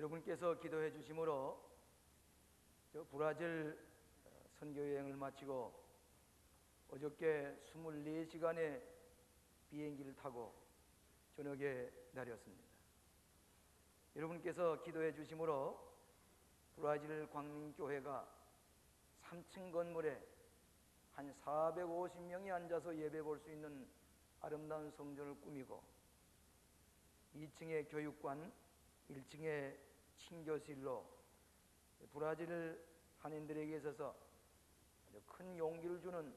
여러분께서 기도해 주심으로 저 브라질 선교여행을 마치고 어저께 24시간의 비행기를 타고 저녁에 내렸습니다. 여러분께서 기도해 주심으로 브라질 광민교회가 3층 건물에 한 450명이 앉아서 예배 볼 수 있는 아름다운 성전을 꾸미고 2층의 교육관, 1층의 친교실로 브라질 한인들에게 있어서 아주 큰 용기를 주는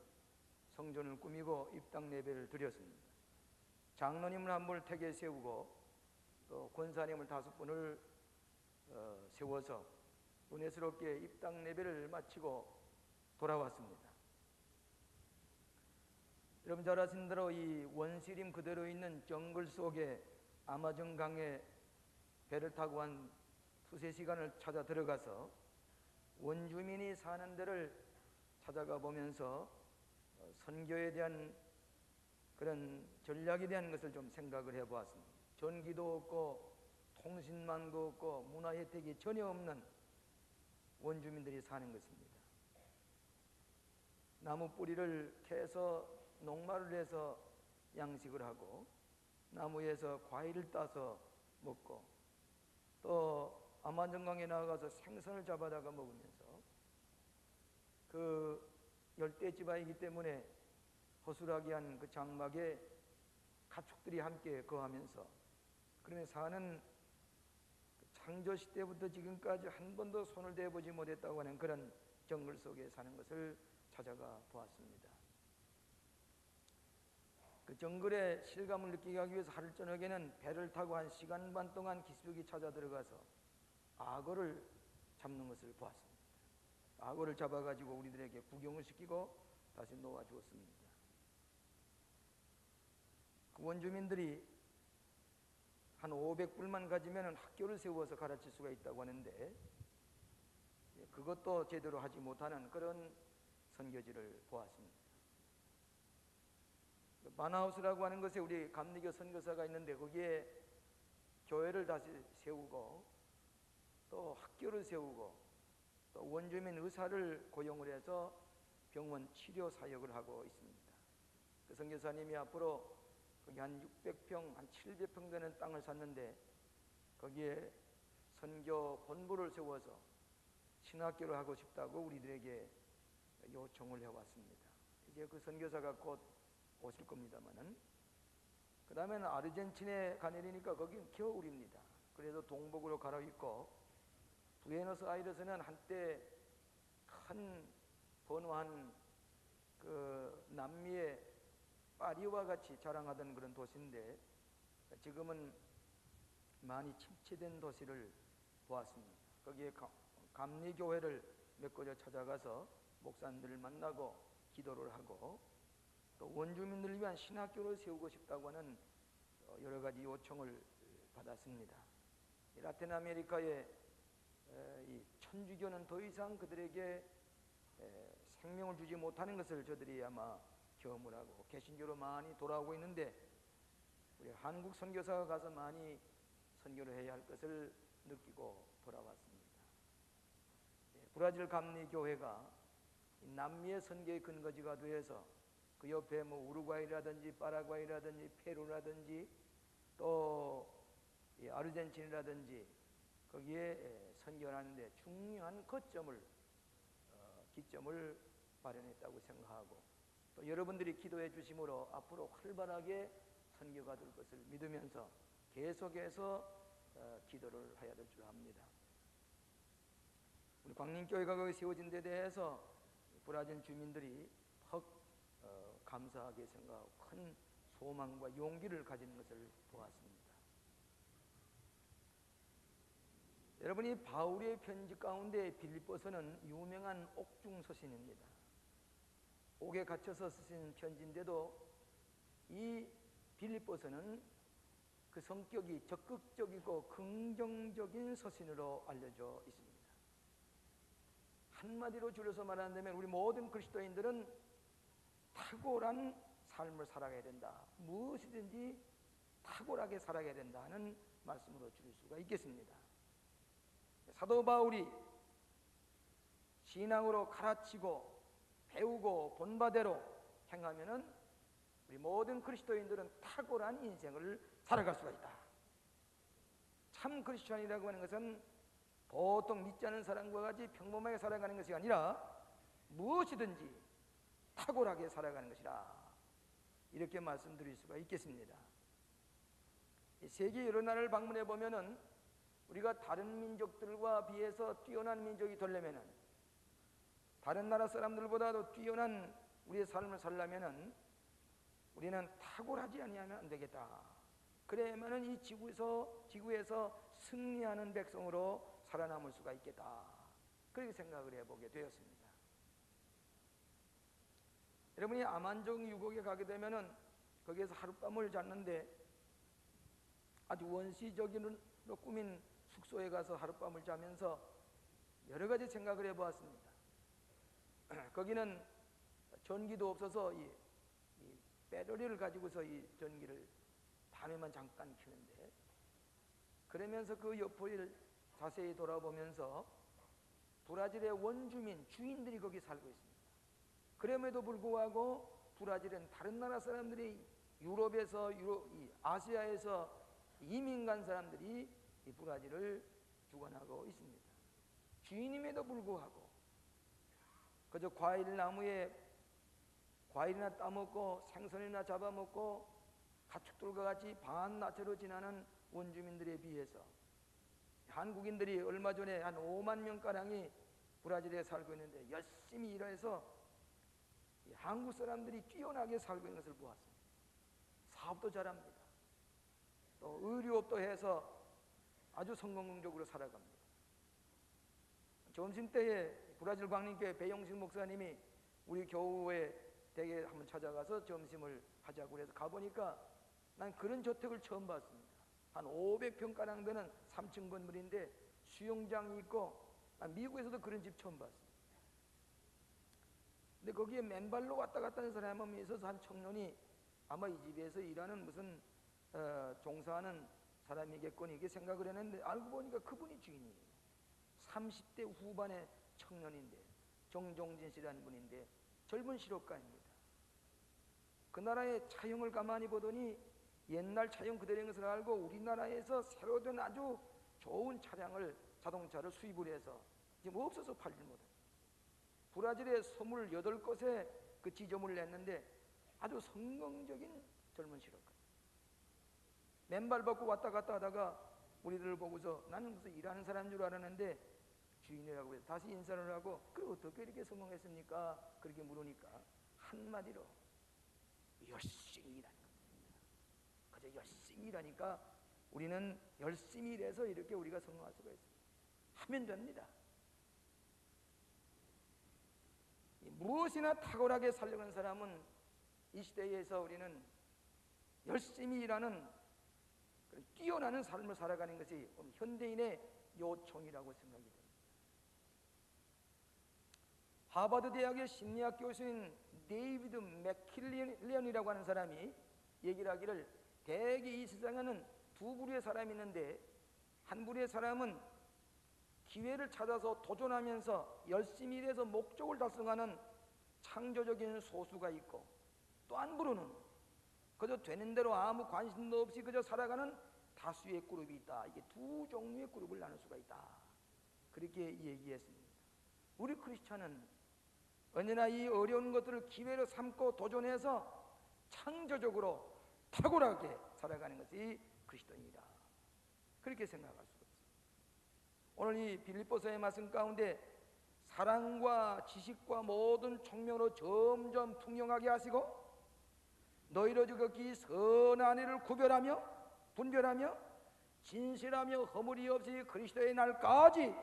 성전을 꾸미고 입당 예배를 드렸습니다. 장로님을 한 분을 택에 세우고 또 권사님을 5분을 세워서 은혜스럽게 입당 예배를 마치고 돌아왔습니다. 여러분 잘 아시는 대로 이 원시림 그대로 있는 정글 속에 아마존 강에 배를 타고 한 2~3시간을 찾아 들어가서 원주민이 사는 데를 찾아가 보면서 선교에 대한 그런 전략에 대한 것을 좀 생각을 해보았습니다. 전기도 없고 통신망도 없고 문화 혜택이 전혀 없는 원주민들이 사는 것입니다. 나무 뿌리를 캐서 녹말을 해서 양식을 하고 나무에서 과일을 따서 먹고 또 아마존강에 나가서 생선을 잡아다가 먹으면서 그 열대지방이기 때문에 허술하게한 그 장막에 가축들이 함께 거하면서 그러면서 사는 창조시 때부터 지금까지 한 번도 손을 대보지 못했다고 하는 그런 정글 속에 사는 것을 찾아가 보았습니다. 그 정글의 실감을 느끼게 하기 위해서 하루 저녁에는 배를 타고 1시간 반 동안 깊숙이 찾아 들어가서 악어를 잡는 것을 보았습니다. 악어를 잡아가지고 우리들에게 구경을 시키고 다시 놓아주었습니다. 그 원주민들이 한 500불만 가지면 학교를 세워서 가르칠 수가 있다고 하는데 그것도 제대로 하지 못하는 그런 선교지를 보았습니다. 마나우스라고 하는 것에 우리 감리교 선교사가 있는데 거기에 교회를 다시 세우고 또 학교를 세우고 또 원주민 의사를 고용을 해서 병원 치료 사역을 하고 있습니다. 그 선교사님이 앞으로 거기 한 600평, 한 700평 되는 땅을 샀는데 거기에 선교 본부를 세워서 신학교를 하고 싶다고 우리들에게 요청을 해왔습니다. 이제 그 선교사가 곧 오실 겁니다만은 그 다음에는 아르헨티나에 가내리니까 거기는 겨울입니다. 그래서 동복으로 갈아입고 부에노스아이레스는 한때 큰 번화한 그 남미의 파리와 같이 자랑하던 그런 도시인데 지금은 많이 침체된 도시를 보았습니다. 거기에 감리교회를 몇 곳에 찾아가서 목사님들을 만나고 기도를 하고 또 원주민들을 위한 신학교를 세우고 싶다고 하는 여러 가지 요청을 받았습니다. 라틴 아메리카의 이 천주교는 더 이상 그들에게 생명을 주지 못하는 것을 저들이 아마 경험을 하고 개신교로 많이 돌아오고 있는데 우리 한국 선교사가 가서 많이 선교를 해야 할 것을 느끼고 돌아왔습니다. 브라질 감리교회가 남미의 선교의 근거지가 되어서 그 옆에 뭐 우루과이라든지 파라과이라든지 페루라든지 또 아르헨티나라든지 거기에 선교하는데 중요한 거점을 기점을 마련했다고 생각하고 또 여러분들이 기도해 주심으로 앞으로 활발하게 선교가 될 것을 믿으면서 계속해서 기도를 해야 될 줄 압니다. 우리 광림교회가 거기 세워진 데 대해서 브라질 주민들이 턱 감사하게 생각하고 큰 소망과 용기를 가지는 것을 보았습니다. 여러분이 바울의 편지 가운데 빌립보서는 유명한 옥중 서신입니다. 옥에 갇혀서 쓰신 편지인데도 이 빌립보서는 그 성격이 적극적이고 긍정적인 서신으로 알려져 있습니다. 한마디로 줄여서 말한다면 우리 모든 그리스도인들은 탁월한 삶을 살아가야 된다. 무엇이든지 탁월하게 살아가야 된다는 말씀으로 줄일 수가 있겠습니다. 사도 바울이 신앙으로 가르치고 배우고 본바대로 행하면은 우리 모든 그리스도인들은 탁월한 인생을 살아갈 수가 있다. 참 크리스천이라고 하는 것은 보통 믿지 않은 사람과 같이 평범하게 살아가는 것이 아니라 무엇이든지 탁월하게 살아가는 것이라, 이렇게 말씀드릴 수가 있겠습니다. 세계 여러 나라를 방문해 보면은 우리가 다른 민족들과 비해서 뛰어난 민족이 되려면은, 다른 나라 사람들보다도 뛰어난 우리의 삶을 살려면은 우리는 탁월하지 아니하면 안 되겠다. 그래야만은 이 지구에서 승리하는 백성으로 살아남을 수가 있겠다. 그렇게 생각을 해보게 되었습니다. 여러분이 아만종 유곡에 가게 되면은 거기에서 하룻밤을 잤는데 아주 원시적으로 꾸민 숙소에 가서 하룻밤을 자면서 여러 가지 생각을 해보았습니다. 거기는 전기도 없어서 이 배터리를 가지고서 이 전기를 밤에만 잠깐 켜는데, 그러면서 그 옆을 자세히 돌아보면서 브라질의 원주민, 주인들이 거기 살고 있습니다. 그럼에도 불구하고 브라질은 다른 나라 사람들이 유럽에서 아시아에서 이민 간 사람들이 이 브라질을 주관하고 있습니다. 주인임에도 불구하고 그저 과일나무에 과일이나 따먹고 생선이나 잡아먹고 가축들과 같이 반나체로 지나는 원주민들에 비해서 한국인들이 얼마 전에 한 5만 명가량이 브라질에 살고 있는데 열심히 일해서 한국 사람들이 뛰어나게 살고 있는 것을 보았습니다. 사업도 잘합니다. 또 의료업도 해서 아주 성공적으로 살아갑니다. 점심때에 브라질 광림교회 배영식 목사님이 우리 교우에 댁에 한번 찾아가서 점심을 하자고 해서 가보니까 난 그런 저택을 처음 봤습니다. 한 500평가량 되는 3층 건물인데 수영장이 있고, 미국에서도 그런 집 처음 봤습니다. 근데 거기에 맨발로 왔다 갔다 하는 사람이 있어서 한 청년이 아마 이 집에서 일하는 무슨 종사하는 사람이겠거니 이렇게 생각을 했는데, 알고 보니까 그분이 주인이에요. 30대 후반의 청년인데, 정종진 씨라는 분인데 젊은 실업가입니다. 그 나라의 차용을 가만히 보더니 옛날 차용 그대로인 것을 알고 우리나라에서 새로 된 아주 좋은 자동차를 수입을 해서 지금 없어서 팔지 못합니다. 브라질의 28곳에 그 지점을 냈는데 아주 성공적인 젊은 실업가. 맨발 벗고 왔다 갔다 하다가 우리들을 보고서 나는 무슨 일하는 사람인 줄 알았는데 주인이라고 해서 다시 인사를 하고, 그래 어떻게 이렇게 성공했습니까? 그렇게 물으니까 한마디로 열심히 일하는 겁니다. 그저 열심히 일하니까 우리는 열심히 일해서 이렇게 우리가 성공할 수가 있습니다. 하면 됩니다. 무엇이나 탁월하게 살려는 사람은 이 시대에서 우리는 열심히 일하는 뛰어나는 삶을 살아가는 것이 현대인의 요청이라고 생각이 됩니다. 하버드 대학의 심리학 교수인 데이비드 맥킬리언이라고 하는 사람이 얘기를 하기를, 대개 이 세상에는 두 부류의 사람이 있는데, 한 부류의 사람은 기회를 찾아서 도전하면서 열심히 일해서 목적을 달성하는 창조적인 소수가 있고, 또 한 부류는 그저 되는 대로 아무 관심도 없이 그저 살아가는 다수의 그룹이 있다. 이게 두 종류의 그룹을 나눌 수가 있다. 그렇게 얘기했습니다. 우리 크리스찬은 언제나 이 어려운 것들을 기회로 삼고 도전해서 창조적으로 탁월하게 살아가는 것이 그리스도인이다. 그렇게 생각할 수가 있습니다. 오늘 이 빌립보서의 말씀 가운데 사랑과 지식과 모든 총명으로 점점 풍성하게 하시고 너희로 지극히 선한 일을 구별하며 분별하며 진실하며 허물이 없이 그리스도의 날까지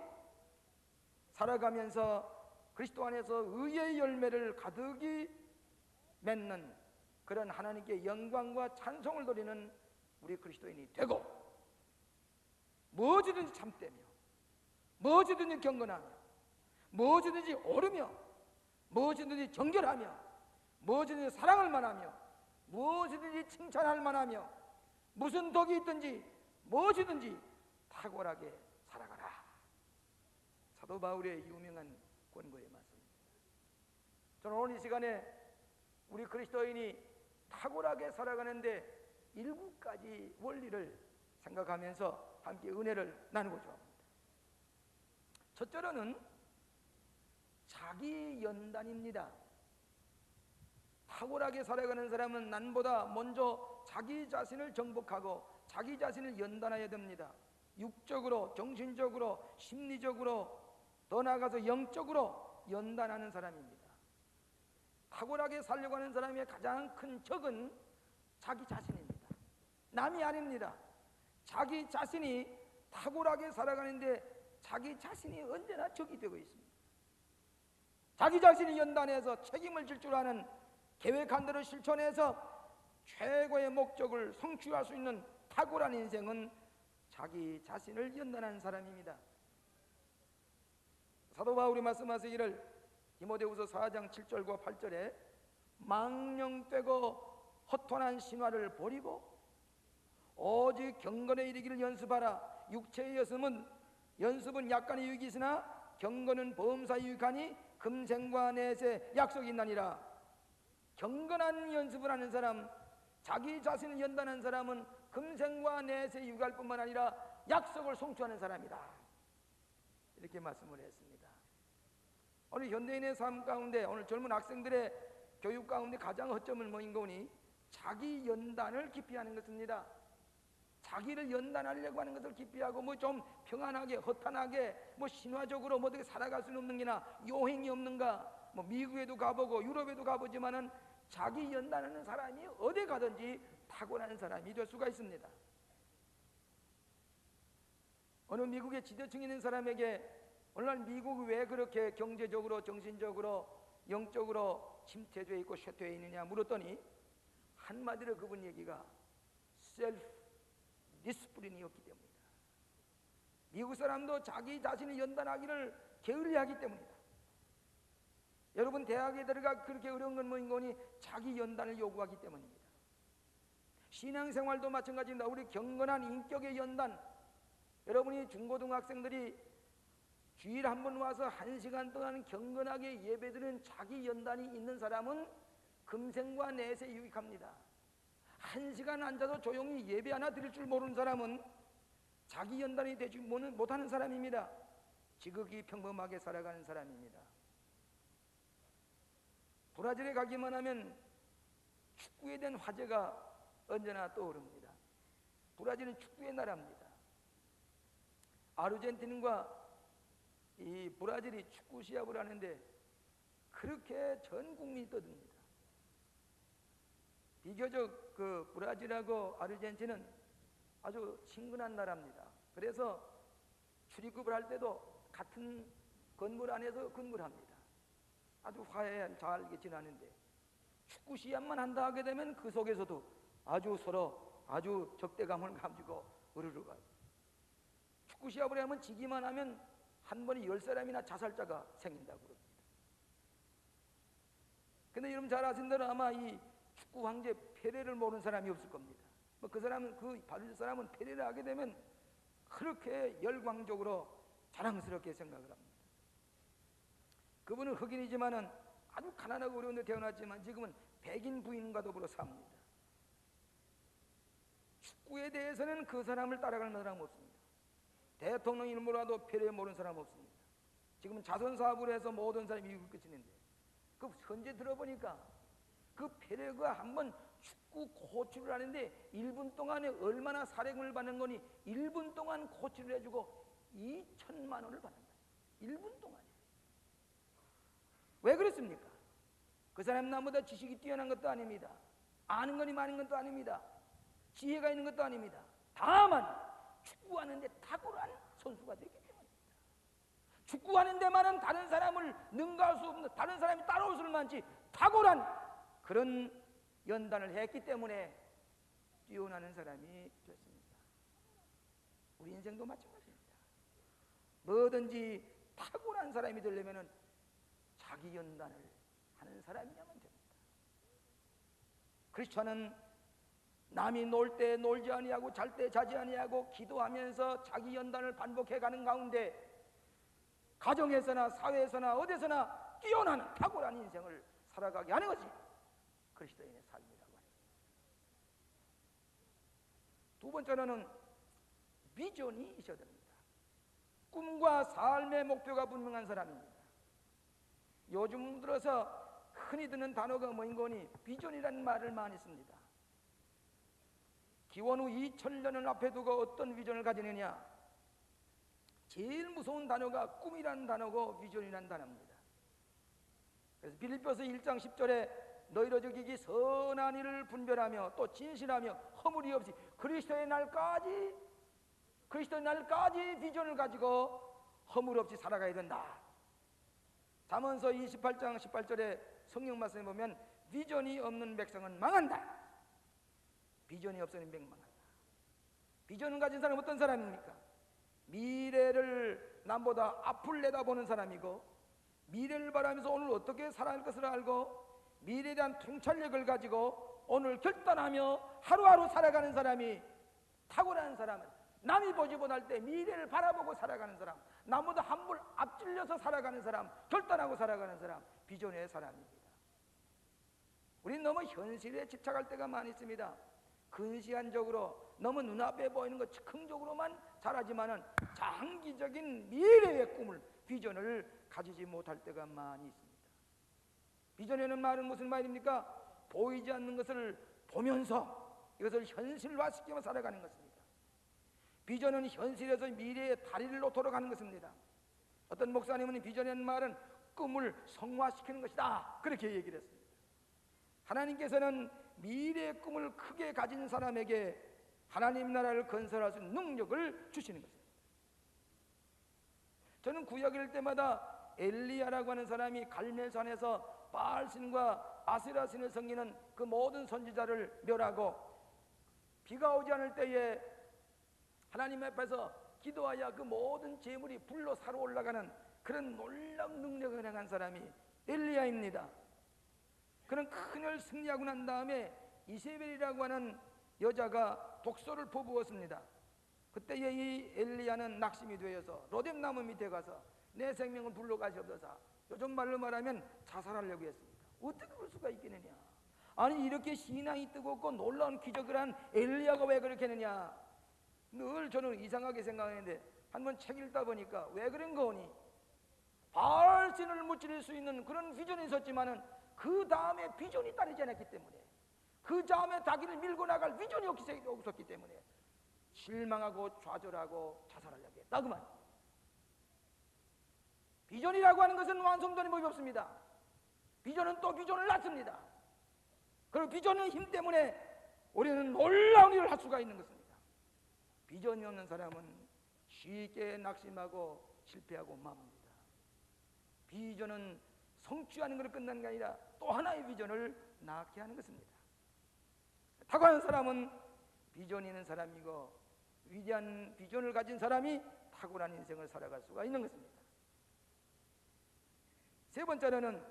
살아가면서 그리스도 안에서 의의 열매를 가득히 맺는 그런 하나님께 영광과 찬송을 돌리는 우리 그리스도인이 되고, 무엇이든지 참되며 무엇이든지 경건하며 무엇이든지 오르며 무엇이든지 정결하며 무엇이든지 사랑할 만하며 무엇이든지 칭찬할 만하며 무슨 덕이 있든지 무엇이든지 탁월하게 살아가라. 사도 바울의 유명한 권고에 맞습니다. 저는 오늘 이 시간에 우리 그리스도인이 탁월하게 살아가는데 7가지 원리를 생각하면서 함께 은혜를 나누고자 합니다. 첫째로는 자기 연단입니다. 탁월하게 살아가는 사람은 남보다 먼저 자기 자신을 정복하고 자기 자신을 연단해야 됩니다. 육적으로, 정신적으로, 심리적으로, 더 나아가서 영적으로 연단하는 사람입니다. 탁월하게 살려고 하는 사람의 가장 큰 적은 자기 자신입니다. 남이 아닙니다. 자기 자신이 탁월하게 살아가는데 자기 자신이 언제나 적이 되고 있습니다. 자기 자신이 연단해서 책임을 질 줄 아는, 계획한 대로 실천해서 최고의 목적을 성취할 수 있는 탁월한 인생은 자기 자신을 연단한 사람입니다. 사도 바울이 말씀하시기를 디모데후서 4장 7절과 8절에 망령되고 허탄한 신화를 버리고 오직 경건에 이르기를 연습하라. 육체의 연습은 약간의 유익이 있으나 경건은 범사에 유익하니 금생과 내세 약속이 있나니라. 경건한 연습을 하는 사람, 자기 자신을 연단한 사람은 금생과 내세 유익할 뿐만 아니라 약속을 성취하는 사람이다. 이렇게 말씀을 했습니다. 오늘 현대인의 삶 가운데, 오늘 젊은 학생들의 교육 가운데 가장 허점을 모인 거니 자기 연단을 기피하는 것입니다. 자기를 연단하려고 하는 것을 기피하고 뭐 좀 평안하게 허탄하게 뭐 신화적으로 뭐 어떻게 살아갈 수는 없는 게나 요행이 없는가, 뭐 미국에도 가보고 유럽에도 가보지만은 자기 연단하는 사람이 어디 가든지 탁월한 사람이 될 수가 있습니다. 어느 미국의 지도층에 있는 사람에게 오늘날 미국이 왜 그렇게 경제적으로, 정신적으로, 영적으로 침체되어 있고 쇠퇴되어 있느냐 물었더니 한마디로 그분 얘기가 셀프 디스플린이었기 때문이다. 미국 사람도 자기 자신을 연단하기를 게을리하기 때문이다. 여러분 대학에 들어가 그렇게 어려운 건 뭐인 거니? 자기 연단을 요구하기 때문입니다. 신앙생활도 마찬가지입니다. 우리 경건한 인격의 연단, 여러분이 중고등학생들이 주일에 한 번 와서 1시간 동안 경건하게 예배드리는 자기 연단이 있는 사람은 금생과 내세 유익합니다. 1시간 앉아서 조용히 예배 하나 드릴 줄 모르는 사람은 자기 연단이 되지 못하는 사람입니다. 지극히 평범하게 살아가는 사람입니다. 브라질에 가기만 하면 축구에 대한 화제가 언제나 떠오릅니다. 브라질은 축구의 나라입니다. 아르헨티나과 이 브라질이 축구 시합을 하는데 그렇게 전 국민이 떠듭니다. 비교적 그 브라질하고 아르헨티나는 아주 친근한 나라입니다. 그래서 출입국을 할 때도 같은 건물 안에서 근무합니다. 아주 화해한 잘 지나는데 축구 시합만 한다 하게 되면 그 속에서도 아주 서로 아주 적대감을 가지고 으르르 가요. 축구 시합을 하면 지기만 하면 한 번에 10사람이나 자살자가 생긴다고 그럽니다. 근데 여러분 잘 아신 대로 아마 이 축구 황제 페레를 모르는 사람이 없을 겁니다. 뭐 그 사람은, 그 브라질 사람은 페레를 하게 되면 그렇게 열광적으로 자랑스럽게 생각을 합니다. 그분은 흑인이지만은 아주 가난하고 어려운 데 태어났지만 지금은 백인 부인과 더불어 삽니다. 축구에 대해서는 그 사람을 따라가는 사람 없습니다. 대통령 이름으로라도 페레 모르는 사람 없습니다. 지금은 자선 사업을 해서 모든 사람이 미국을 끝이는데 그 현재 들어보니까 그 페레가 한번 축구 코치를 하는데 1분 동안에 얼마나 사례금을 받는 거니 1분 동안 코치를 해주고 2천만 원을 받는다. 1분 동안에. 왜 그렇습니까? 그 사람 나보다 지식이 뛰어난 것도 아닙니다. 아는 거니 많은 것도 아닙니다. 지혜가 있는 것도 아닙니다. 다만 축구하는데 탁월한 선수가 되기 때문입니다. 축구하는 데만은 다른 사람을 능가할 수 없는, 다른 사람이 따라올 수는 많지 탁월한 그런 연단을 했기 때문에 뛰어나는 사람이 됐습니다. 우리 인생도 마찬가지입니다. 뭐든지 탁월한 사람이 되려면 자기 연단을 하는 사람이야만 됩니다. 크리스천은 남이 놀 때 놀지 아니하고 잘 때 자지 아니하고 기도하면서 자기 연단을 반복해 가는 가운데 가정에서나 사회에서나 어디서나 뛰어나는 탁월한 인생을 살아가게 하는 것이 그리스도인의 삶이라고 합니다. 두 번째로는 비전이 있어야 됩니다. 꿈과 삶의 목표가 분명한 사람입니다. 요즘 들어서 흔히 듣는 단어가 뭐인 거니 비전이라는 말을 많이 씁니다. 기원 후 2000년을 앞에 두고 어떤 비전을 가지느냐, 제일 무서운 단어가 꿈이라는 단어고 비전이라는 단어입니다. 그래서 빌립보서 1장 10절에 너희로 저기기 선한 일을 분별하며 또 진실하며 허물이 없이 그리스도의 날까지 비전을 가지고 허물 없이 살아가야 된다. 잠언서 28장 18절에 성경 말씀에 보면 비전이 없는 백성은 망한다. 비전이 없으면 맹망한다. 비전을 가진 사람은 어떤 사람입니까? 미래를 남보다 앞을 내다보는 사람이고, 미래를 바라면서 오늘 어떻게 살아갈 것을 알고 미래에 대한 통찰력을 가지고 오늘 결단하며 하루하루 살아가는 사람이 탁월한 사람은, 남이 보지 못할 때 미래를 바라보고 살아가는 사람, 남보다 한 물 앞질려서 살아가는 사람, 결단하고 살아가는 사람, 비전의 사람입니다. 우리는 너무 현실에 집착할 때가 많이 있습니다. 근시안적으로 너무 눈앞에 보이는 것 즉흥적으로만 잘하지만은 장기적인 미래의 꿈을, 비전을 가지지 못할 때가 많이 있습니다. 비전이라는 말은 무슨 말입니까? 보이지 않는 것을 보면서 이것을 현실화시키며 살아가는 것입니다. 비전은 현실에서 미래의 다리를 놓도록 하는 것입니다. 어떤 목사님은 비전이라는 말은 꿈을 성화시키는 것이다, 그렇게 얘기를 했습니다. 하나님께서는 미래의 꿈을 크게 가진 사람에게 하나님 나라를 건설할 수 있는 능력을 주시는 것입니다. 저는 구약 읽을 때마다 엘리야라고 하는 사람이 갈멜산에서 바알신과 아세라신을 섬기는 그 모든 선지자를 멸하고 비가 오지 않을 때에 하나님 앞에서 기도하여 그 모든 재물이 불로 살아 올라가는 그런 놀라운 능력을 행한 사람이 엘리야입니다. 그는 큰일 승리하고 난 다음에 이세벨이라고 하는 여자가 독소를 퍼부었습니다. 그때에 이 엘리야는 낙심이 되어서 로뎀나무 밑에 가서 내 생명을 불러 가시옵소서, 요즘 말로 말하면 자살하려고 했습니다. 어떻게 그럴 수가 있겠느냐? 아니 이렇게 신앙이 뜨겁고 놀라운 기적을 한 엘리야가 왜 그렇게 했느냐? 늘 저는 이상하게 생각했는데 한번 책 읽다 보니까 왜 그런 거니? 바알신을 무찌를 수 있는 그런 비전이 있었지만은 그 다음에 비전이 따르지 않았기 때문에, 그 다음에 자기를 밀고 나갈 비전이 없었기 때문에 실망하고 좌절하고 자살하려고 했다, 그 말. 비전이라고 하는 것은 완성되는 법이 없습니다. 비전은 또 비전을 낳습니다. 그리고 비전의 힘 때문에 우리는 놀라운 일을 할 수가 있는 것입니다. 비전이 없는 사람은 쉽게 낙심하고 실패하고 맙니다. 비전은 성취하는 것으로 끝나는 게 아니라 또 하나의 비전을 낳게 하는 것입니다. 탁월한 사람은 비전이 있는 사람이고, 위대한 비전을 가진 사람이 탁월한 인생을 살아갈 수가 있는 것입니다. 세 번째로는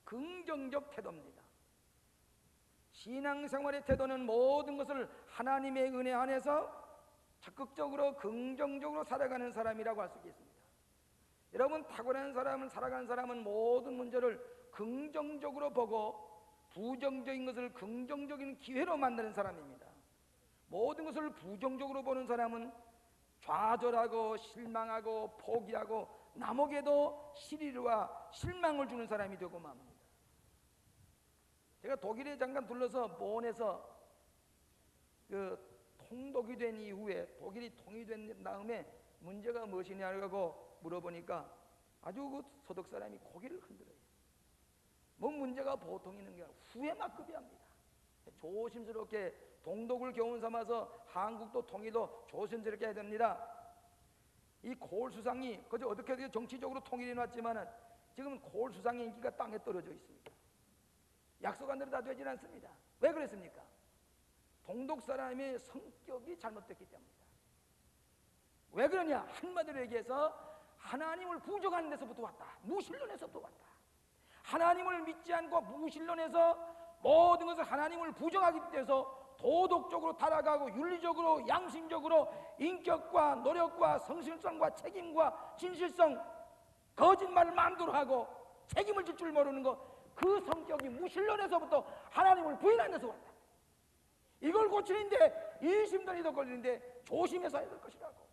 긍정적 태도입니다. 신앙생활의 태도는 모든 것을 하나님의 은혜 안에서 적극적으로 긍정적으로 살아가는 사람이라고 할 수 있겠습니다. 여러분, 탁월한 사람은, 살아가는 사람은 모든 문제를 긍정적으로 보고 부정적인 것을 긍정적인 기회로 만드는 사람입니다. 모든 것을 부정적으로 보는 사람은 좌절하고 실망하고 포기하고 남에게도 시리와 실망을 주는 사람이 되고 맙니다. 제가 독일에 잠깐 둘러서 본에서 그 통독이 된 이후에, 독일이 통일된 다음에 문제가 무엇이냐고 물어보니까 아주 그 소득 사람이 고개를 흔들어요. 뭐 문제가 보통 있는 게 아니라 후회만급이합니다. 조심스럽게 동독을 교훈 삼아서 한국도 통일도 조심스럽게 해야 됩니다. 이 고을 수상이 그저 어떻게 정치적으로 통일해 놨지만은 지금 고을 수상의 인기가 땅에 떨어져 있습니다. 약속한 대로 다 되질 않습니다. 왜 그랬습니까? 동독 사람의 성격이 잘못됐기 때문입니다. 왜 그러냐? 한마디로 얘기해서 하나님을 부정하는 데서부터 왔다. 무신론에서부터 왔다. 하나님을 믿지 않고 무신론에서 모든 것을 하나님을 부정하기 때문에 도덕적으로 타락하고 윤리적으로, 양심적으로 인격과 노력과 성실성과 책임과 진실성, 거짓말을 마음대로 하고 책임을 질 줄 모르는 그 성격이 무신론에서부터 하나님을 부인하는 데서 왔다. 이걸 고치는데 20년이 더 걸리는데 조심해서 해야 될 것이라고.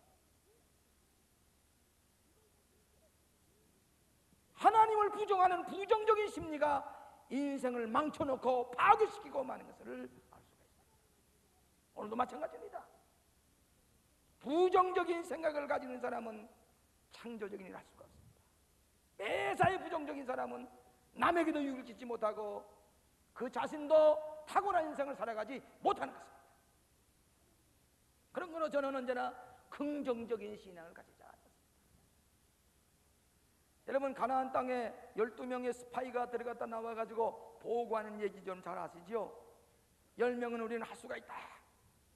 하나님을 부정하는 부정적인 심리가 인생을 망쳐놓고 파괴시키고 마는 것을 알 수가 있습니다. 오늘도 마찬가지입니다. 부정적인 생각을 가지는 사람은 창조적인 일을 할 수가 없습니다. 매사에 부정적인 사람은 남에게도 유익을 짓지 못하고 그 자신도 탁월한 인생을 살아가지 못하는 것입니다. 그런 거로 저는 언제나 긍정적인 신앙을 가지자. 여러분, 가나안 땅에 12명의 스파이가 들어갔다 나와가지고 보고하는 얘기 좀 잘 아시죠? 10명은 우리는 할 수가 있다.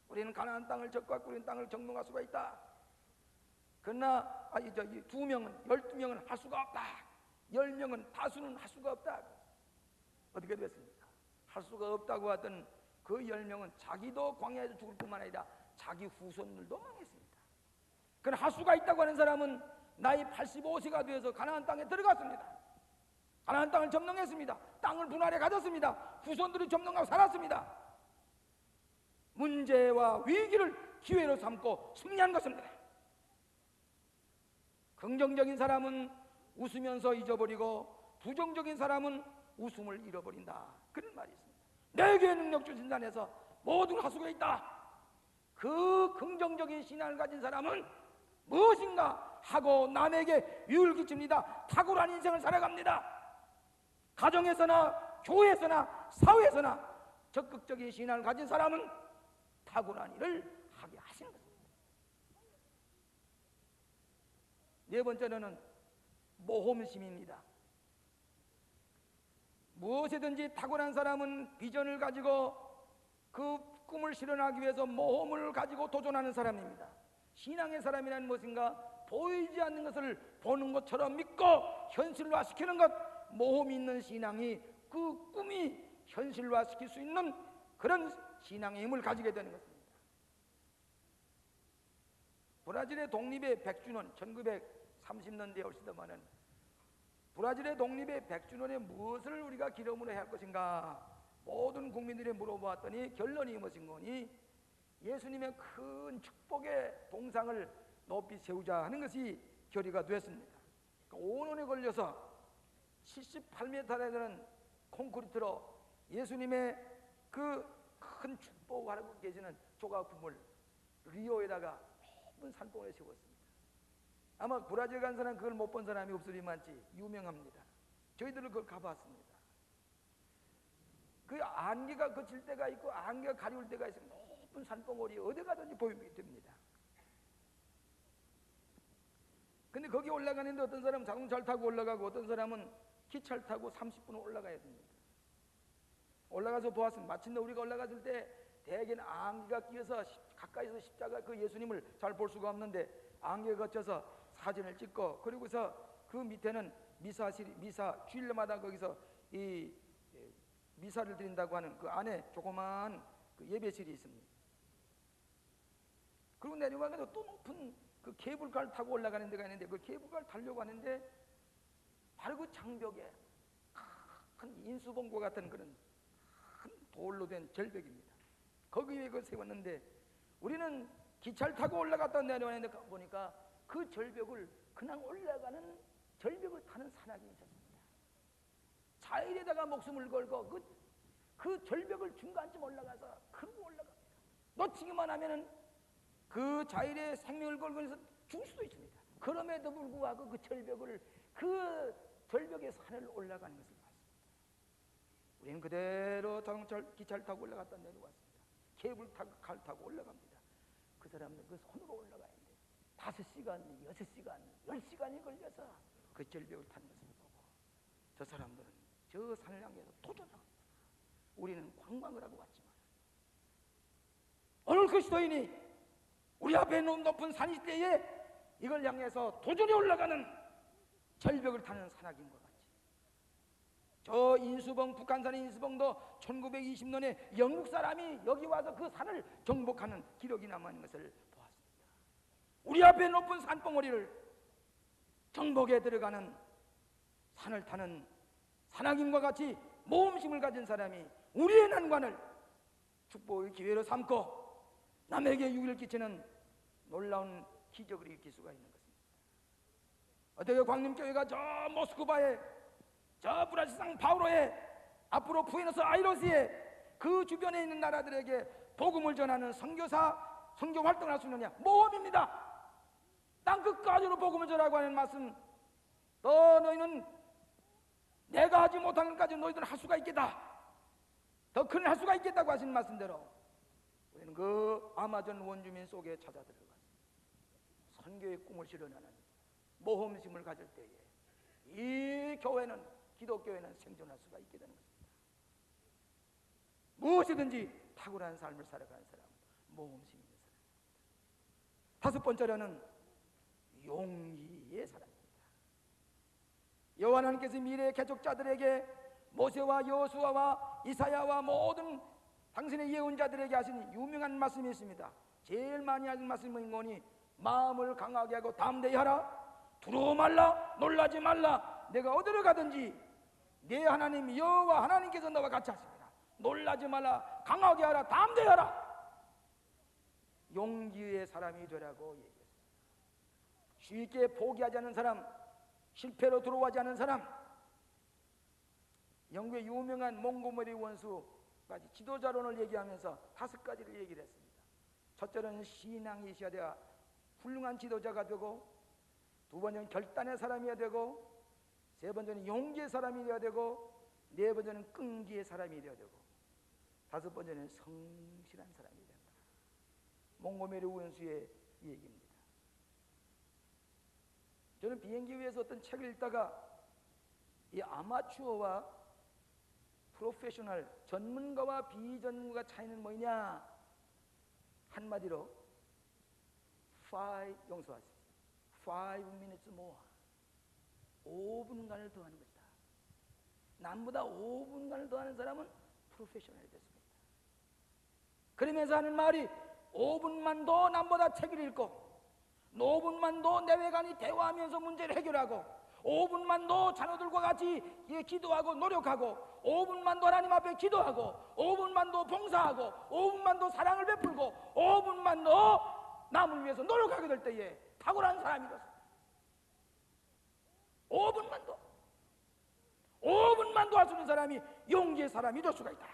우리는 가나안 땅을 적과고 우리는 땅을 정복할 수가 있다. 그러나 2명은 12명은 할 수가 없다. 10명은 다수는 할 수가 없다. 어떻게 됐습니까? 할 수가 없다고 하던 그 10명은 자기도 광야에서 죽을 뿐만 아니라 자기 후손들도 망했습니다. 그러나 할 수가 있다고 하는 사람은 나이 85세가 되어서 가나안 땅에 들어갔습니다. 가나안 땅을 점령했습니다. 땅을 분할해 가졌습니다. 후손들이 점령하고 살았습니다. 문제와 위기를 기회로 삼고 승리한 것입니다. 긍정적인 사람은 웃으면서 잊어버리고 부정적인 사람은 웃음을 잃어버린다. 그런 말이 있습니다. 내게 능력 주신 자에서 모든 할 수가 있다. 그 긍정적인 신앙을 가진 사람은 무엇인가 하고 남에게 유익을 끼칩니다. 탁월한 인생을 살아갑니다. 가정에서나 교회에서나 사회에서나 적극적인 신앙을 가진 사람은 탁월한 일을 하게 하시는 것입니다. 네 번째는 모험심입니다. 무엇이든지 탁월한 사람은 비전을 가지고 그 꿈을 실현하기 위해서 모험을 가지고 도전하는 사람입니다. 신앙의 사람이란 무엇인가? 보이지 않는 것을 보는 것처럼 믿고 현실화시키는 것. 모험이 있는 신앙이 그 꿈이 현실화시킬 수 있는 그런 신앙의 힘을 가지게 되는 것입니다. 브라질의 독립의 100주년 1930년대에 올시더만은 브라질의 독립의 100주년에 무엇을 우리가 기념으로 해야 할 것인가? 모든 국민들이 물어보았더니 결론이 무엇인 거니? 예수님의 큰 축복의 동상을 높이 세우자 하는 것이 결의가 되었습니다. 5년에 걸려서 78m에 되는 콘크리트로 예수님의 그 큰 축복하고 계시는 조각품을 리오에다가 높은 산봉에 세웠습니다. 아마 브라질 간 사람 그걸 못 본 사람이 없으리만치 유명합니다. 저희들은 그걸 가봤습니다. 그 안개가 거칠 때가 있고 안개가 가려울 때가 있으면 높은 산봉우리 어디 가든지 보이게 됩니다. 근데 거기 올라가는데 어떤 사람은 자동차를 타고 올라가고 어떤 사람은 기차를 타고 30분 올라가야 됩니다. 올라가서 보았습니다. 마침내 우리가 올라갔을 때 대개는 안개가 끼어서 가까이서 십자가 그 예수님을 잘 볼 수가 없는데 안개가 거쳐서 사진을 찍고 그리고서 그 밑에는 미사 주일마다 거기서 이 미사를 드린다고 하는 그 안에 조그마한 그 예배실이 있습니다. 그리고 내려가서 또 높은 그 케이블카를 타고 올라가는 데가 있는데 그 케이블카를 타려고 하는데 바로 그 장벽에 큰 인수봉과 같은 그런 큰 돌로 된 절벽입니다. 거기에 그걸 세웠는데 우리는 기차를 타고 올라갔다 내려오는데 보니까 그 절벽을 그냥 올라가는 절벽을 타는 산악이 있었습니다. 자일에다가 목숨을 걸고 그 절벽을 중간쯤 올라가서 그러고 올라갑니다. 놓치기만 하면은 그 자일에 생명을 걸고 해서 죽을 수도 있습니다. 그럼에도 불구하고 그 절벽의 산을 올라가는 것을 봤습니다. 우리는 그대로 자동차 기차를 타고 올라갔다 내려왔습니다. 케이블카를 타고 올라갑니다. 그 사람들 그 손으로 올라가는데 5시간, 6시간, 10시간이 걸려서 그 절벽을 타는 것을 보고 저 사람들은 저 산을 향해서 도전합니다. 우리는 관광을 하고 왔지만 오늘 그리스도인이 우리 앞에 높은 산이 때에 이걸 향해서 도전에 올라가는 절벽을 타는 산악인 것 같이 저 인수봉, 북한산의 인수봉도 1920년에 영국 사람이 여기 와서 그 산을 정복하는 기록이 남아있는 것을 보았습니다. 우리 앞에 높은 산봉우리를 정복에 들어가는 산을 타는 산악인과 같이 모험심을 가진 사람이 우리의 난관을 축복의 기회로 삼고 남에게 유익을 끼치는 놀라운 기적을 일으킬 수가 있는 것입니다. 어떻게 광림교회가 저 모스크바에, 저 브라질 상파울로에, 앞으로 부에노스 아이레스에 그 주변에 있는 나라들에게 복음을 전하는 선교사, 선교 활동을 할 수 있느냐? 모험입니다. 땅 끝까지로 복음을 전하고 하는 말씀, 또 너희는 내가 하지 못한 것까지 너희들은 할 수가 있겠다, 더 큰 할 수가 있겠다고 하신 말씀대로 우리는 그 아마존 원주민 속에 찾아 들어가서 선교의 꿈을 실현하는 모험심을 가질 때에 이 교회는, 기독교회는 생존할 수가 있게 되는 것입니다. 무엇이든지 탁월한 삶을 살아가는 사람은 모험심 있는 사람입니다. 다섯 번째로는 용기의 사람입니다. 여호와 하나님께서 미래의 개족자들에게 모세와 여호수아와 이사야와 모든 당신의 예언자들에게 하신 유명한 말씀이 있습니다. 제일 많이 하는 말씀은 뭐니? 마음을 강하게 하고 담대히 하라. 두려워 말라. 놀라지 말라. 내가 어디로 가든지 내 하나님 여호와 하나님께서 너와 같이 하십니다. 놀라지 말라. 강하게 하라. 담대히 하라. 용기의 사람이 되라고 얘기했습니다. 쉽게 포기하지 않는 사람, 실패로 들어오지 않는 사람. 영국의 유명한 몽고메리 원수까지 지도자론을 얘기하면서 5가지를 얘기를 했습니다. 첫째는 신앙이 있어야 돼야 훌륭한 지도자가 되고, 두 번째는 결단의 사람이어야 되고, 세 번째는 용기의 사람이 되어야 되고, 네 번째는 끈기의 사람이 되어야 되고, 다섯 번째는 성실한 사람이 된다. 몽고메리 원수의 얘기입니다. 저는 비행기 위에서 어떤 책을 읽다가 이 아마추어와 프로페셔널, 전문가와 비전문가 차이는 뭐냐? 한마디로 5 minutes more, 5분간을 더하는 것이다. 남보다 5분간을 더하는 사람은 프로페셔널이 됐습니다. 그러면서 하는 말이 5분만 더 남보다 책을 읽고, 5분만 더 내외간이 대화하면서 문제를 해결하고, 5분만 더 자녀들과 같이 기도하고 노력하고, 5분만 더 하나님 앞에 기도하고, 5분만 더 봉사하고, 5분만 더 사랑을 베풀고, 5분만 더 남을 위해서 노력하게 될 때에 탁월한 사람이 됐습니다. 5분만 더 할 수 있는 사람이 용기의 사람이 될 수가 있다.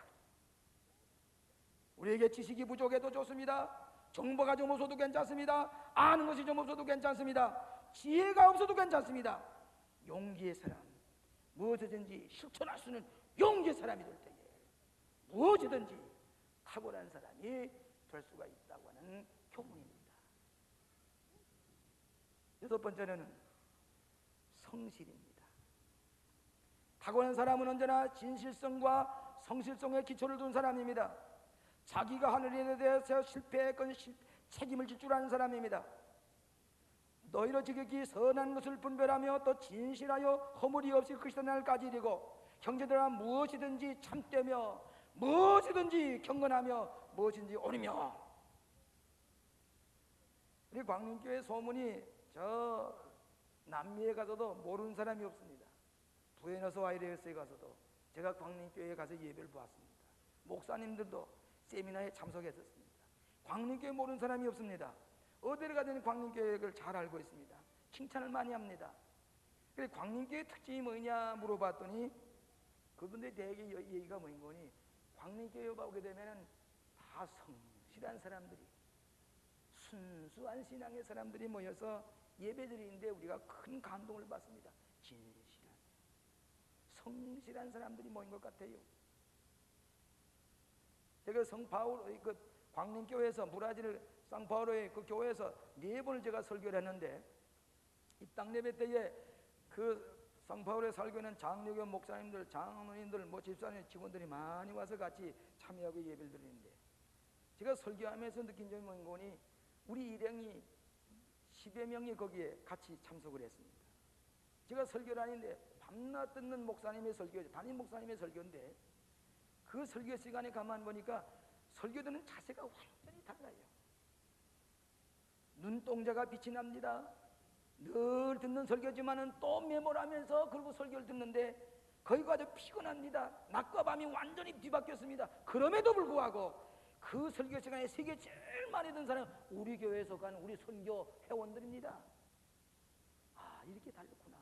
우리에게 지식이 부족해도 좋습니다. 정보가 좀 없어도 괜찮습니다. 아는 것이 좀 없어도 괜찮습니다. 지혜가 없어도 괜찮습니다. 용기의 사람, 무엇이든지 실천할 수 있는 용기의 사람이 될 때에 무엇이든지 탁월한 사람이 될 수가 있다고 하는 교훈입니다. 여섯 번째는 성실입니다. 탁월한 사람은 언제나 진실성과 성실성의 기초를 둔 사람입니다. 자기가 하는 일에 대해서 실패했건 책임을 질 줄 아는 사람입니다. 너희로 지극히 선한 것을 분별하며 또 진실하여 허물이 없이 그리스도 날까지 이르고, 형제들아 무엇이든지 참되며 무엇이든지 경건하며 무엇인지 옳으며. 우리 광림교회 소문이 저 남미에 가서도 모르는 사람이 없습니다. 부에노스 아이레스에 가서도 제가 광림교회에 가서 예배를 보았습니다. 목사님들도 세미나에 참석했었습니다. 광림교회 모르는 사람이 없습니다. 어디를 가든 광림교회를 잘 알고 있습니다. 칭찬을 많이 합니다. 그래서 광림교회 특징이 뭐냐 물어봤더니 그분들이 대개 얘기가 뭐인 거니, 광림교회 오게 되면은 다 성실한 사람들이, 순수한 신앙의 사람들이 모여서 예배드리는데 우리가 큰 감동을 받습니다. 진실한, 성실한 사람들이 모인 것 같아요. 제가 성파울 그 광림교회에서 브라질 상파울로의 그 교회에서 4번을 제가 설교를 했는데, 입당 예배 때에 그 상파울에 살고 있는 장로교 목사님들, 장로님들, 집사님, 직원들이 많이 와서 같이 참여하고 예배를 드리는데, 제가 설교하면서 느낀 점이 뭔 거니, 우리 일행이 10여 명이 거기에 같이 참석을 했습니다. 제가 설교를 하는데 밤낮 듣는 목사님의 설교, 담임 목사님의 설교인데, 그 설교 시간에 가만 보니까 설교 듣는 자세가 완전히 달라요. 눈동자가 빛이 납니다. 늘 듣는 설교지만은 또 메모하면서 그리고 설교를 듣는데 거기가 아주 피곤합니다. 낮과 밤이 완전히 뒤바뀌었습니다. 그럼에도 불구하고 그 설교 시간에 세계 제일 많이 듣는 사람은 우리 교회에서 간 우리 선교 회원들입니다. 아, 이렇게 달랐구나.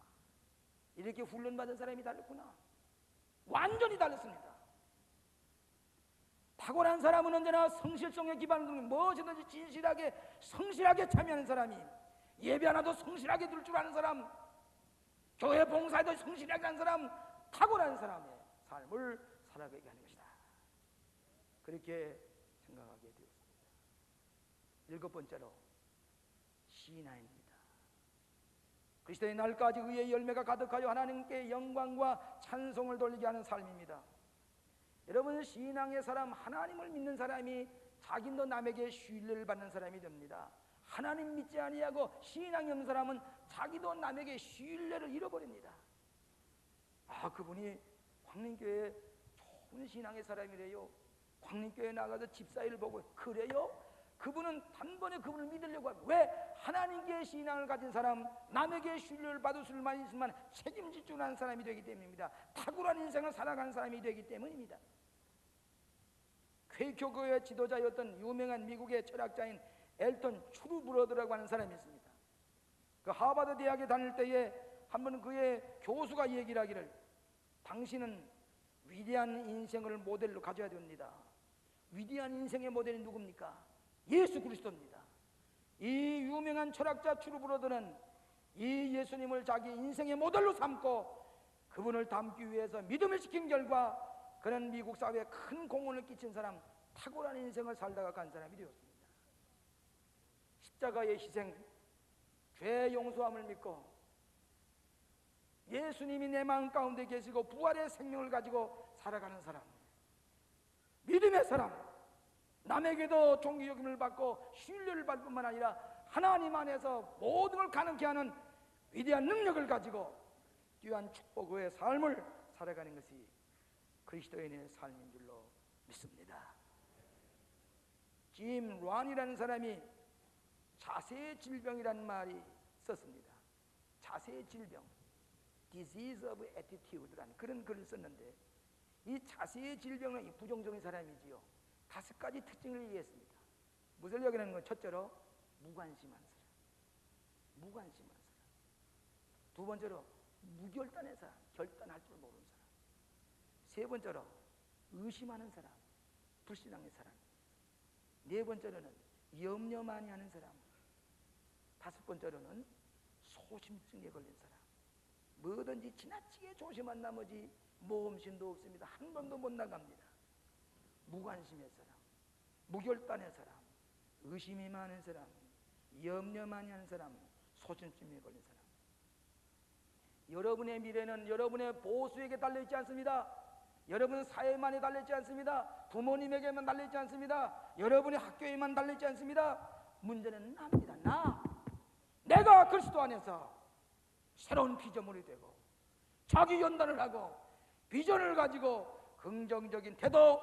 이렇게 훈련받은 사람이 달랐구나. 완전히 달랐습니다. 탁월한 사람은 언제나 성실성에 기반을 두는 무엇이든지 진실하게 성실하게 참여하는 사람이, 예배 하나도 성실하게 들 줄 아는 사람, 교회 봉사에도 성실하게 하는 사람, 탁월한 사람의 삶을 살아가게 하는 것이다. 그렇게 생각하게 되었습니다. 7번째로 신앙입니다. 그리스도의 날까지 의의 열매가 가득하여 하나님께 영광과 찬송을 돌리게 하는 삶입니다. 여러분, 신앙의 사람, 하나님을 믿는 사람이 자기도 남에게 신뢰를 받는 사람이 됩니다. 하나님 믿지 아니하고 신앙이 없는 사람은 자기도 남에게 신뢰를 잃어버립니다. 아, 그분이 광림교회 좋은 신앙의 사람이래요. 광림교회 나가서 집사일을 보고 그래요? 그분은 단번에 그분을 믿으려고 하고, 왜? 하나님께 신앙을 가진 사람, 남에게 신뢰를 받을 수만 있으면 책임질 줄 아는 사람이 되기 때문입니다. 탁월한 인생을 살아가는 사람이 되기 때문입니다. 퀘이커 교회 지도자였던 유명한 미국의 철학자인 엘턴 추르브러드라고 하는 사람이 있습니다. 그 하버드 대학에 다닐 때에 한번 그의 교수가 얘기를 하기를, 당신은 위대한 인생을 모델로 가져야 됩니다. 위대한 인생의 모델이 누굽니까? 예수 그리스도입니다. 이 유명한 철학자 추르브러드는 이 예수님을 자기 인생의 모델로 삼고 그분을 닮기 위해서 믿음을 지킨 결과 그는 미국 사회에 큰 공헌을 끼친 사람, 탁월한 인생을 살다가 간 사람이 되었습니다. 십자가의 희생, 죄 용서함을 믿고 예수님이 내 마음 가운데 계시고 부활의 생명을 가지고 살아가는 사람, 믿음의 사람, 남에게도 존귀여김을 받고 신뢰를 받을 뿐만 아니라 하나님 안에서 모든 걸 가능케 하는 위대한 능력을 가지고 귀한 축복의 삶을 살아가는 것이 그리스도인의 삶인 줄로 믿습니다. 짐 란이라는 사람이 자세의 질병이라는 말이 썼습니다. 자세의 질병, disease of attitude라는 그런 글을 썼는데, 이 자세의 질병은 부정적인 사람이지요. 5가지 특징을 얘기했습니다. 무엇을 얘기하는 건? 첫째로 무관심한 사람, 무관심한 사람. 두 번째로 무결단의 사람, 결단할 줄 모르는 사람. 세 번째로 의심하는 사람, 불신앙의 사람. 네 번째로는 염려 많이 하는 사람. 5번째로는 소심증에 걸린 사람. 뭐든지 지나치게 조심한 나머지 모험심도 없습니다. 한 번도 못 나갑니다. 무관심의 사람, 무결단의 사람, 의심이 많은 사람, 염려 많이 하는 사람, 소심증에 걸린 사람. 여러분의 미래는 여러분의 보수에게 달려있지 않습니다. 여러분의 사회만에 달려있지 않습니다. 부모님에게만 달려있지 않습니다. 여러분의 학교에만 달려있지 않습니다. 문제는 나입니다. 내가 그리스도 안에서 새로운 피조물이 되고 자기 연단을 하고 비전을 가지고 긍정적인 태도,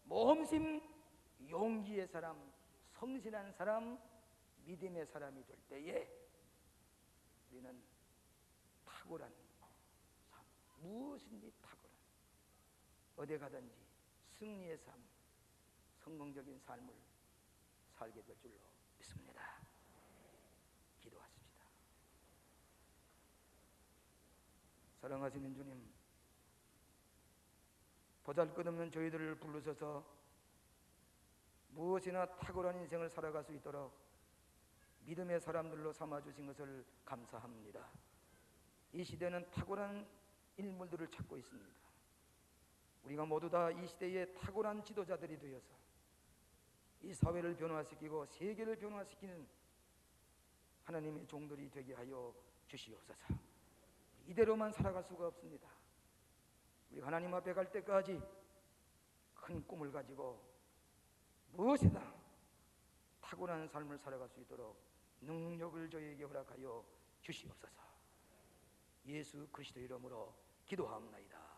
모험심, 용기의 사람, 성실한 사람, 믿음의 사람이 될 때에 우리는 탁월한 삶, 무엇인지 탁월한, 어디 가든지 승리의 삶, 성공적인 삶을 살게 될 줄로 믿습니다. 기도하십시다. 사랑하시는 주님, 보잘것없는 저희들을 부르셔서 무엇이나 탁월한 인생을 살아갈 수 있도록 믿음의 사람들로 삼아주신 것을 감사합니다. 이 시대는 탁월한 인물들을 찾고 있습니다. 우리가 모두 다 이 시대의 탁월한 지도자들이 되어서 이 사회를 변화시키고 세계를 변화시키는 하나님의 종들이 되게 하여 주시옵소서. 이대로만 살아갈 수가 없습니다. 우리 하나님 앞에 갈 때까지 큰 꿈을 가지고 무엇이다 탁월한 삶을 살아갈 수 있도록 능력을 저희에게 허락하여 주시옵소서. 예수 그리스도 이름으로 기도하옵나이다.